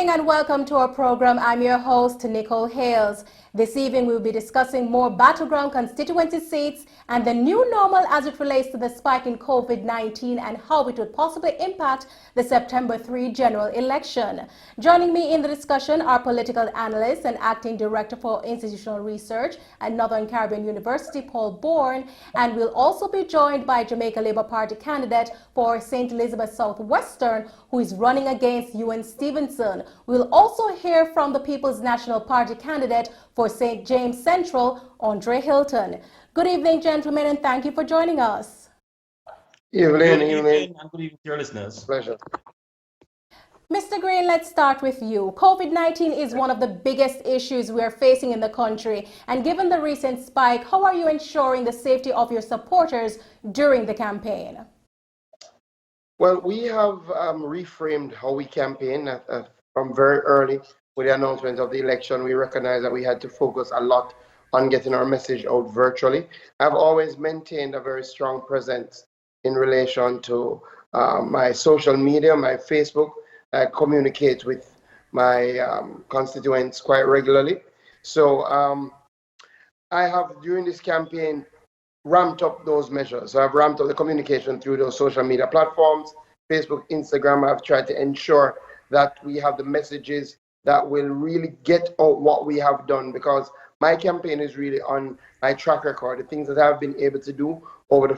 evening and welcome to our program. I'm your host, Nicole Hales. This evening we'll be discussing more battleground constituency seats and the new normal as it relates to the spike in COVID-19 and how it would possibly impact the September 3 general election. Joining me in the discussion are political analyst and acting director for institutional research at Northern Caribbean University, Paul Bourne, and we'll also be joined by Jamaica Labour Party candidate for St. Elizabeth Southwestern, who is running against Ewan Stevenson. We'll also hear from the People's National Party candidate for St. James Central, Andre Hilton. Good evening, gentlemen, and thank you for joining us. Good evening, and good evening to your listeners. Pleasure. Mr. Green, let's start with you. COVID-19 is one of the biggest issues we are facing in the country. And given the recent spike, how are you ensuring the safety of your supporters during the campaign? Well, we have reframed how we campaign from very early with the announcement of the election. We recognized that we had to focus a lot on getting our message out virtually. I've always maintained a very strong presence in relation to my social media, my Facebook. I communicate with my constituents quite regularly. So I have, during this campaign, ramped up those measures. So I've ramped up the communication through those social media platforms, Facebook, Instagram. I've tried to ensure that we have the messages that will really get out what we have done, because my campaign is really on my track record, the things that I've been able to do over the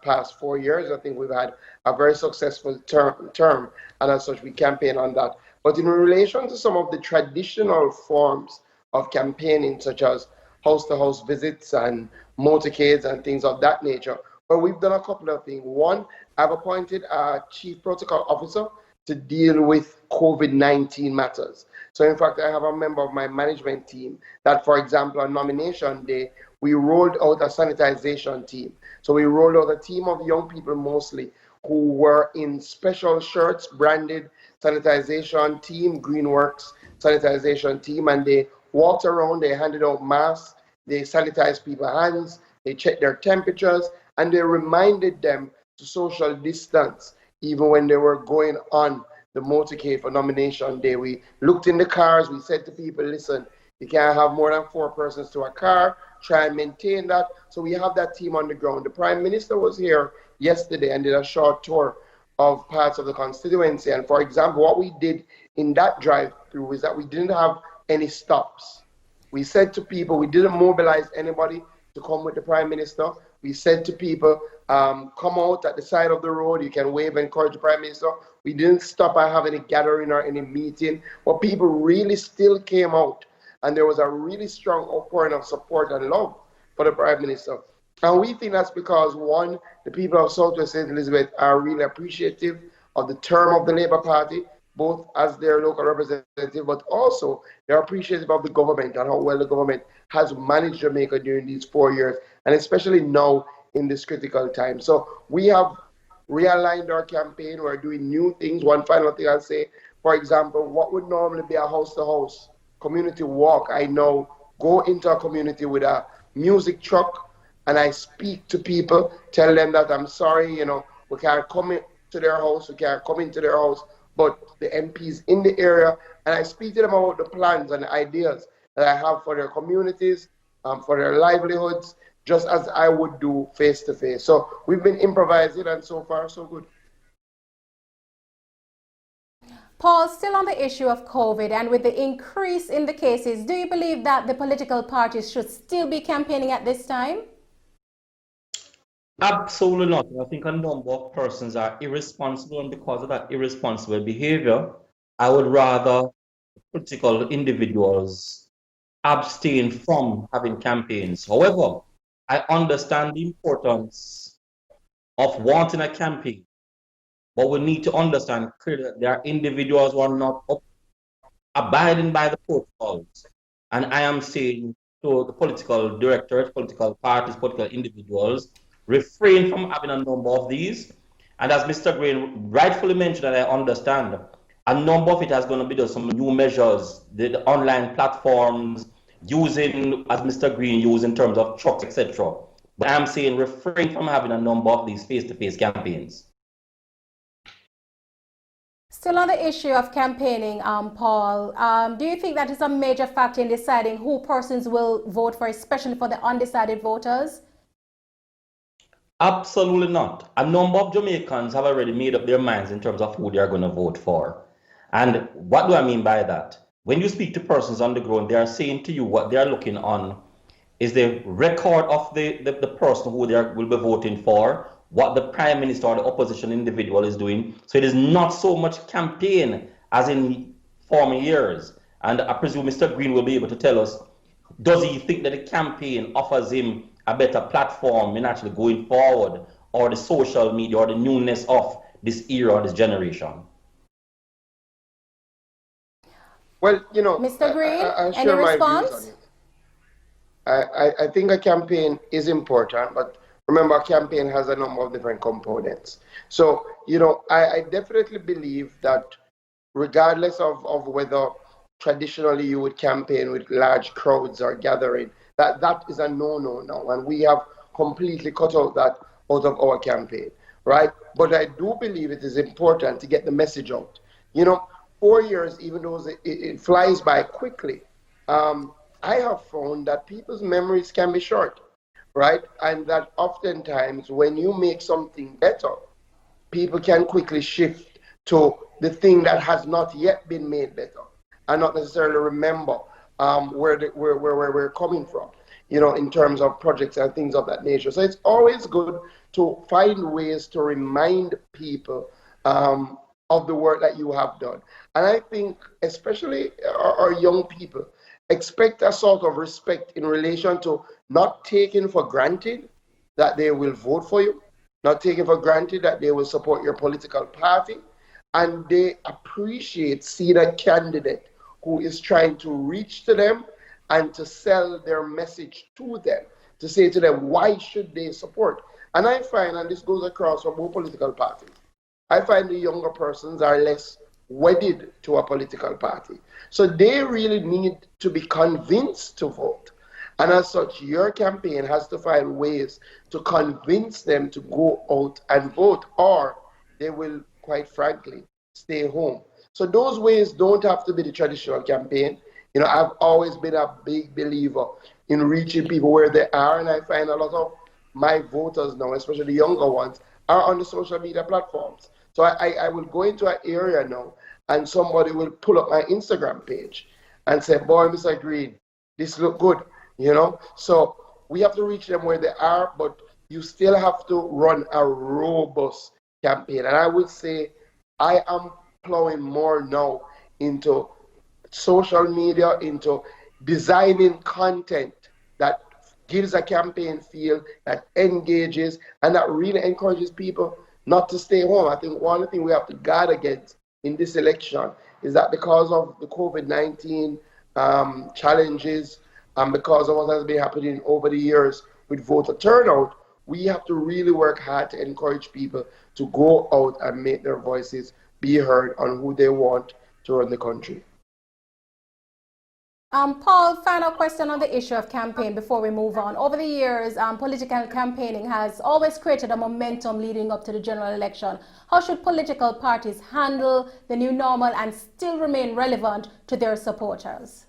past 4 years. I think we've had a very successful term, and as such, we campaign on that. But in relation to some of the traditional forms of campaigning, such as house-to-house visits and motorcades and things of that nature, well, we've done a couple of things. One, I've appointed a chief protocol officer to deal with COVID-19 matters. So in fact, I have a member of my management team that, for example, on nomination day, we rolled out a sanitization team. So we rolled out a team of young people mostly who were in special shirts, branded sanitization team, Greenworks sanitization team, and they walked around, they handed out masks, they sanitized people's hands, they checked their temperatures, and they reminded them to social distance even when they were going on the motorcade for nomination day. We looked in the cars, we said to people, listen, you can't have more than 4 persons to a car, try and maintain that. So we have that team on the ground. The Prime Minister was here yesterday and did a short tour of parts of the constituency. And for example, what we did in that drive-through is that we didn't have any stops. We said to people, we didn't mobilize anybody to come with the Prime Minister. We said to people, come out at the side of the road, you can wave and encourage the Prime Minister. We didn't stop at having any gathering or any meeting, but people really still came out, and there was a really strong outpouring of support and love for the Prime Minister. And we think that's because, one, the people of Southwest St. Elizabeth are really appreciative of the term of the Labour Party, both as their local representative, but also they're appreciative of the government and how well the government has managed Jamaica during these 4 years, and especially now in this critical time. So we have realigned our campaign. We're doing new things. One final thing I'll say, for example, what would normally be a house-to-house community walk, I now go into a community with a music truck and I speak to people, tell them that I'm sorry, we can't come to their house, we can't come into their house, but the MPs in the area, and I speak to them about the plans and the ideas that I have for their communities, for their livelihoods, just as I would do face-to-face. So we've been improvising, and so far, so good. Paul, still on the issue of COVID and with the increase in the cases, do you believe that the political parties should still be campaigning at this time? Absolutely not. I think a number of persons are irresponsible, and because of that irresponsible behavior, I would rather political individuals abstain from having campaigns. However, I understand the importance of wanting a campaign, but we need to understand clearly that there are individuals who are not abiding by the protocols. And I am saying to the political directors, political parties, political individuals, refrain from having a number of these. And as Mr. Green rightfully mentioned, and I understand, a number of it has going to be some new measures, the online platforms, using, as Mr. Green used in terms of trucks, etc. But I'm saying refrain from having a number of these face-to-face campaigns. Still on the issue of campaigning, Paul, do you think that is a major factor in deciding who persons will vote for, especially for the undecided voters? Absolutely not. A number of Jamaicans have already made up their minds in terms of who they are going to vote for. And what do I mean by that? When you speak to persons on the ground, they are saying to you what they are looking on is the record of the person who they will be voting for, what the prime minister or the opposition individual is doing. So it is not so much campaign as in former years. And I presume Mr. Green will be able to tell us, does he think that the campaign offers him a better platform in actually going forward, or the social media, or the newness of this era, this generation? Well, you know, Mr. Green, I any share my views on response? it. I think a campaign is important, but remember, a campaign has a number of different components. So, you know, I definitely believe that regardless of whether traditionally you would campaign with large crowds or gathering, that is a no-no now. And we have completely cut out that out of our campaign, right? But I do believe it is important to get the message out. You know, 4 years, even though it flies by quickly, I have found that people's memories can be short, right? And that oftentimes when you make something better, people can quickly shift to the thing that has not yet been made better and not necessarily remember where we're coming from, you know, in terms of projects and things of that nature. So it's always good to find ways to remind people of the work that you have done. And I think especially our young people expect a sort of respect in relation to not taking for granted that they will vote for you, not taking for granted that they will support your political party, and they appreciate seeing a candidate who is trying to reach to them and to sell their message to them, to say to them, why should they support? And I find, and this goes across for both political parties, I find the younger persons are less wedded to a political party. So they really need to be convinced to vote. And as such, your campaign has to find ways to convince them to go out and vote, or they will, quite frankly, stay home. So those ways don't have to be the traditional campaign. You know, I've always been a big believer in reaching people where they are, and I find a lot of my voters now, especially the younger ones, are on the social media platforms. So I will go into an area now, and somebody will pull up my Instagram page and say, boy, Mr. Green, this look good, you know? So we have to reach them where they are, but you still have to run a robust campaign. And I would say I am plowing more now into social media, into designing content that gives a campaign feel, that engages, and that really encourages people not to stay home. I think one thing we have to guard against in this election is that because of the COVID-19 challenges and because of what has been happening over the years with voter turnout, we have to really work hard to encourage people to go out and make their voices be heard on who they want to run the country. Paul, final question on the issue of campaign before we move on. Over the years, political campaigning has always created a momentum leading up to the general election. How should political parties handle the new normal and still remain relevant to their supporters?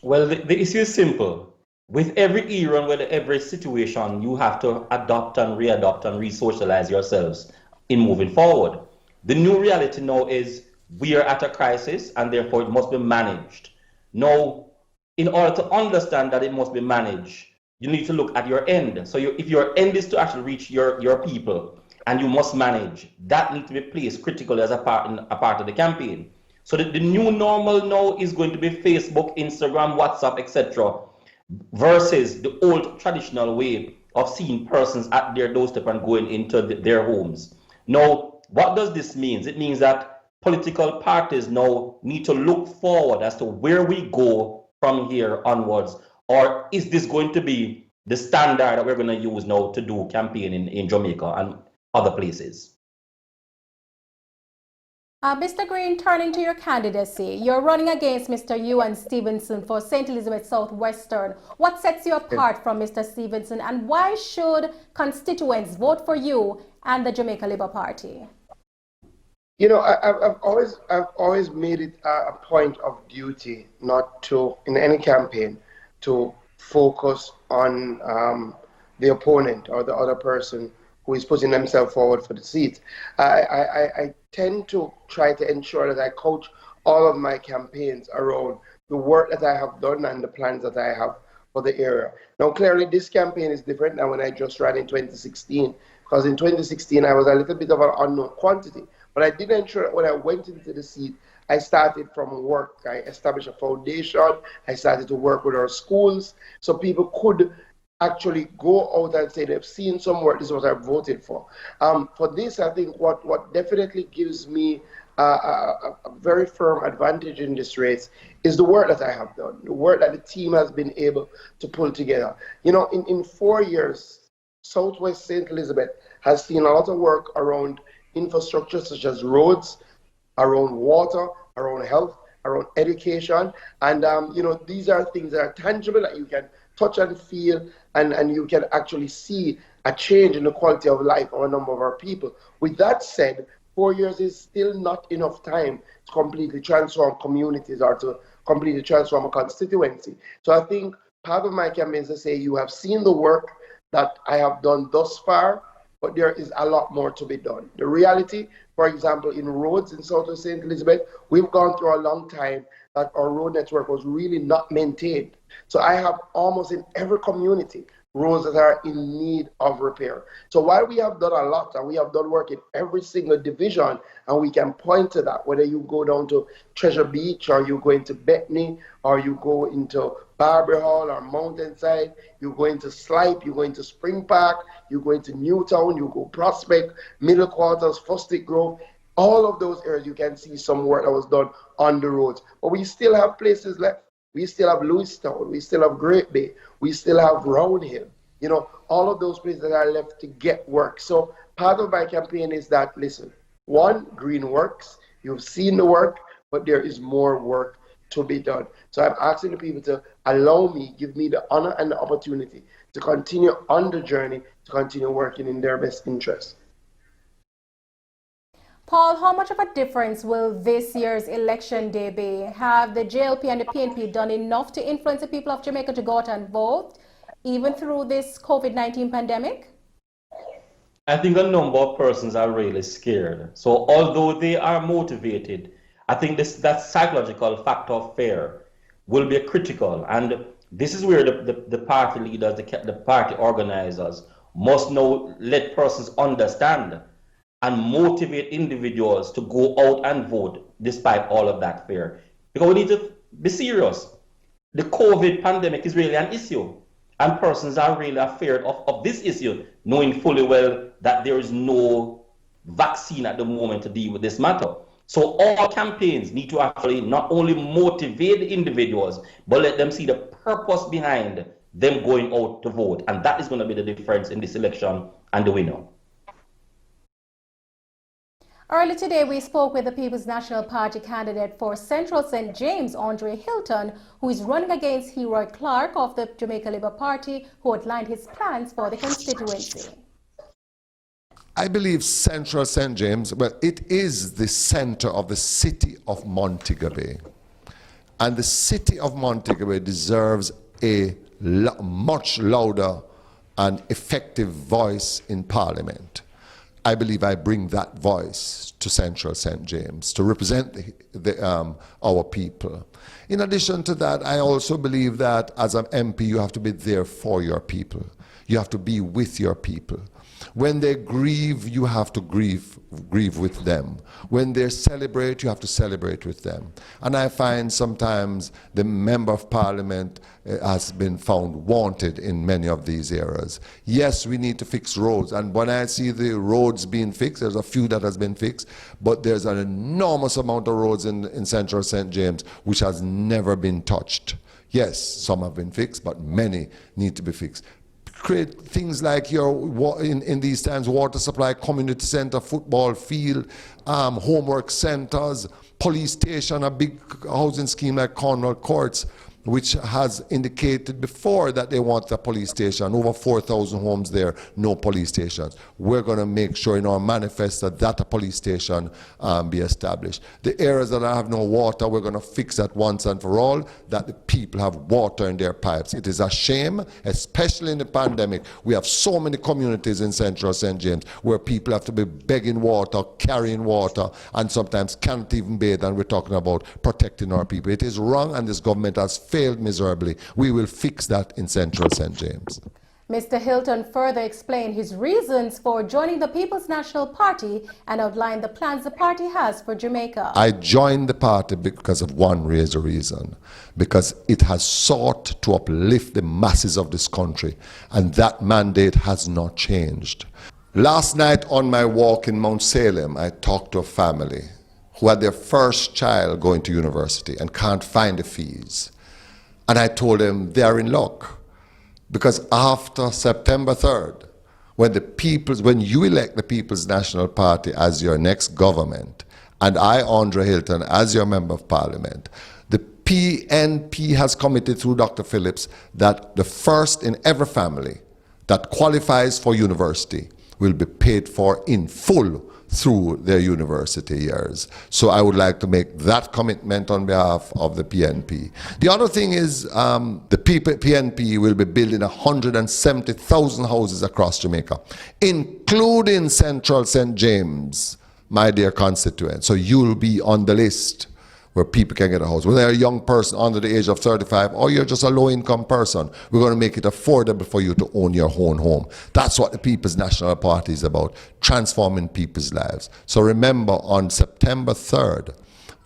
Well, the issue is simple. With every era and with every situation, you have to adopt and re-adopt and re-socialize yourselves in moving forward. The new reality now is we are at a crisis, and therefore it must be managed. Now, in order to understand that it must be managed, you need to look at your end. So if your end is to actually reach your people, and you must manage, that needs to be placed critically as a part of the campaign. So the new normal now is going to be Facebook, Instagram, WhatsApp, etc., versus the old traditional way of seeing persons at their doorstep and going into their homes. Now, what does this mean? It means that political parties now need to look forward as to where we go from here onwards, or is this going to be the standard that we're going to use now to do campaigning in Jamaica and other places? Mr. Green, turning to your candidacy, you're running against Mr. Ewan Stevenson for St. Elizabeth Southwestern. What sets you apart from Mr. Stevenson, and why should constituents vote for you and the Jamaica Labour Party? You know, I've always made it a point of duty not to, in any campaign, to focus on the opponent or the other person who is putting themselves forward for the seat. I tend to try to ensure that I coach all of my campaigns around the work that I have done and the plans that I have for the area. Now, clearly, this campaign is different than when I just ran in 2016, because in 2016 I was a little bit of an unknown quantity. But I did ensure that when I went into the seat, I started from work. I established a foundation. I started to work with our schools so people could actually go out and say they've seen some work, this is what I voted for. For this, I think what definitely gives me a very firm advantage in this race is the work that I have done, the work that the team has been able to pull together. You know, in 4 years, Southwest St. Elizabeth has seen a lot of work around infrastructure such as roads, around water, around health, around education. And, you know, these are things that are tangible that you can touch and feel, and you can actually see a change in the quality of life of a number of our people. With that said, 4 years is still not enough time to completely transform communities or to completely transform a constituency. So I think part of my campaign is to say, you have seen the work that I have done thus far, but there is a lot more to be done. The reality, for example, in roads in Southwest St. Elizabeth, we've gone through a long time that our road network was really not maintained. So I have almost in every community roads that are in need of repair. So while we have done a lot and we have done work in every single division, and we can point to that, whether you go down to Treasure Beach or you go into Bethany or you go into Barbary Hall or Mountainside, you go into Slipe, you go into Spring Park, you go into Newtown, you go Prospect, Middle Quarters, Fustic Grove, all of those areas you can see some work that was done on the roads. But we still have places left. We still have Lewistown, we still have Great Bay, we still have Round Hill, you know, all of those places that are left to get work. So part of my campaign is that, listen, one, green works, you've seen the work, but there is more work to be done. So I'm asking the people to allow me, give me the honor and the opportunity to continue on the journey, to continue working in their best interest. Paul, how much of a difference will this year's election day be? Have the JLP and the PNP done enough to influence the people of Jamaica to go out and vote, even through this COVID-19 pandemic? I think a number of persons are really scared. So although they are motivated, I think that psychological factor of fear will be critical. And this is where the party leaders, the party organizers must now let persons understand and motivate individuals to go out and vote despite all of that fear. Because we need to be serious. The COVID pandemic is really an issue, and persons are really afraid of this issue, knowing fully well that there is no vaccine at the moment to deal with this matter. So all campaigns need to actually not only motivate the individuals, but let them see the purpose behind them going out to vote. And that is going to be the difference in this election and the winner. Earlier today, we spoke with the People's National Party candidate for Central St. James, Andre HYLTON, who is running against Heroy Clark of the Jamaica Labour Party, who outlined his plans for the constituency. I believe Central St. James, well, it is the center of the city of Montego Bay. And the city of Montego Bay deserves a much louder and effective voice in Parliament. I believe I bring that voice to Central St. James to represent our people. In addition to that, I also believe that as an MP, you have to be there for your people. You have to be with your people. When they grieve, you have to grieve with them. When they celebrate, you have to celebrate with them. And I find sometimes the Member of Parliament has been found wanted in many of these areas. Yes, we need to fix roads. And when I see the roads being fixed, there's a few that has been fixed, but there's an enormous amount of roads in Central St. James which has never been touched. Yes, some have been fixed, but many need to be fixed. Create things like in these times, water supply, community center, football field, homework centers, police station, a big housing scheme like Cornwall Courts. which has indicated before that they want a police station, over 4,000 homes there, no police stations. We're going to make sure in our manifesto that a police station be established. The areas that have no water, we're going to fix that once and for all, that the people have water in their pipes. It is a shame, especially in the pandemic. We have so many communities in Central St. James where people have to be begging water, carrying water, and sometimes can't even bathe, and we're talking about protecting our people. It is wrong, and this government has failed miserably. We will fix that in Central St. James. Mr. Hilton further explained his reasons for joining the People's National Party and outlined the plans the party has for Jamaica. I joined the party because of one reason, because it has sought to uplift the masses of this country, and that mandate has not changed. Last night on my walk in Mount Salem, I talked to a family who had their first child going to university and can't find the fees. And I told them they are in luck. Because after September 3rd, when you elect the People's National Party as your next government, and I, Andre Hilton, as your Member of Parliament, the PNP has committed through Dr. Phillips that the first in every family that qualifies for university will be paid for in full through their university years. So I would like to make that commitment on behalf of the PNP. The other thing is the PNP will be building 170,000 houses across Jamaica, including Central St. James, my dear constituent. So you'll be on the list where people can get a house. Whether you're a young person under the age of 35 or you're just a low-income person, we're going to make it affordable for you to own your own home. That's what the People's National Party is about, transforming people's lives. So remember, on September 3rd,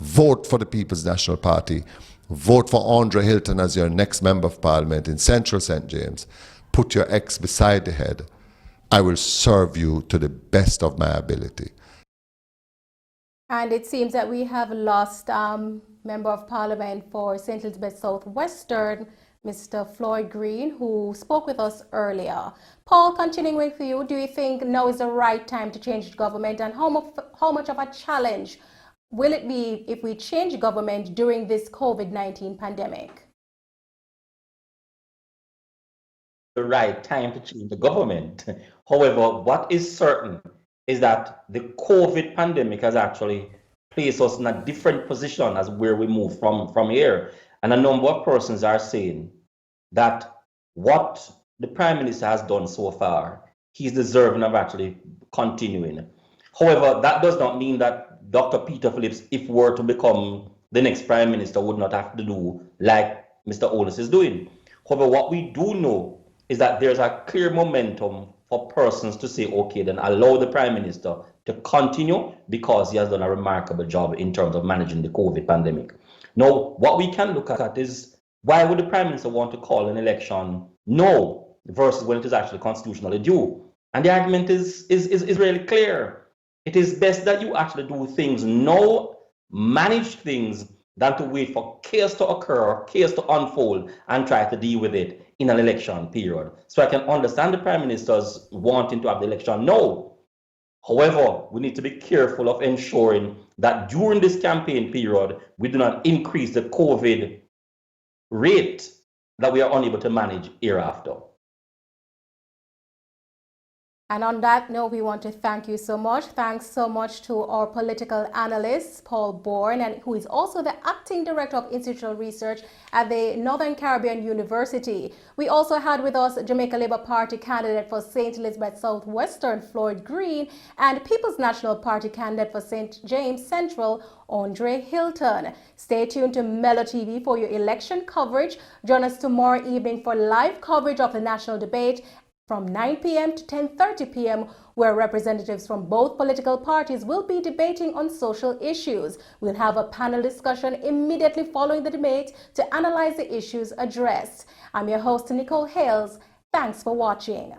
vote for the People's National Party. Vote for Andre Hilton as your next Member of Parliament in Central St. James. Put your ex beside the head. I will serve you to the best of my ability. And it seems that we have lost Member of Parliament for St. Elizabeth South Western, Mr. Floyd Green, who spoke with us earlier. Paul, continuing with you, do you think now is the right time to change government, and how much of a challenge will it be if we change government during this COVID-19 pandemic? The right time to change the government. However, what is certain is that the COVID pandemic has actually placed us in a different position as where we move from here. And a number of persons are saying that what the Prime Minister has done so far, he's deserving of actually continuing. However, that does not mean that Dr. Peter Phillips, if were to become the next Prime Minister, would not have to do like Mr. Olis is doing. However, what we do know is that there's a clear momentum for persons to say, okay, then allow the Prime Minister to continue because he has done a remarkable job in terms of managing the COVID pandemic. Now, what we can look at is, why would the Prime Minister want to call an election no versus when it is actually constitutionally due? And the argument is really clear. It is best that you actually do things now, manage things, than to wait for chaos to occur, chaos to unfold, and try to deal with it in an election period. So I can understand the Prime Minister's wanting to have the election now. However, we need to be careful of ensuring that during this campaign period, we do not increase the COVID rate that we are unable to manage hereafter. And on that note, we want to thank you so much. Thanks so much to our political analyst, Paul Bourne, and who is also the acting director of institutional research at the Northern Caribbean University. We also had with us Jamaica Labour Party candidate for St. Elizabeth South Western, Floyd Green, and People's National Party candidate for St. James Central, Andre Hilton. Stay tuned to Mellow TV for your election coverage. Join us tomorrow evening for live coverage of the national debate from 9 p.m. to 10:30 p.m., where representatives from both political parties will be debating on social issues. We'll have a panel discussion immediately following the debate to analyze the issues addressed. I'm your host, Nicole Hales. Thanks for watching.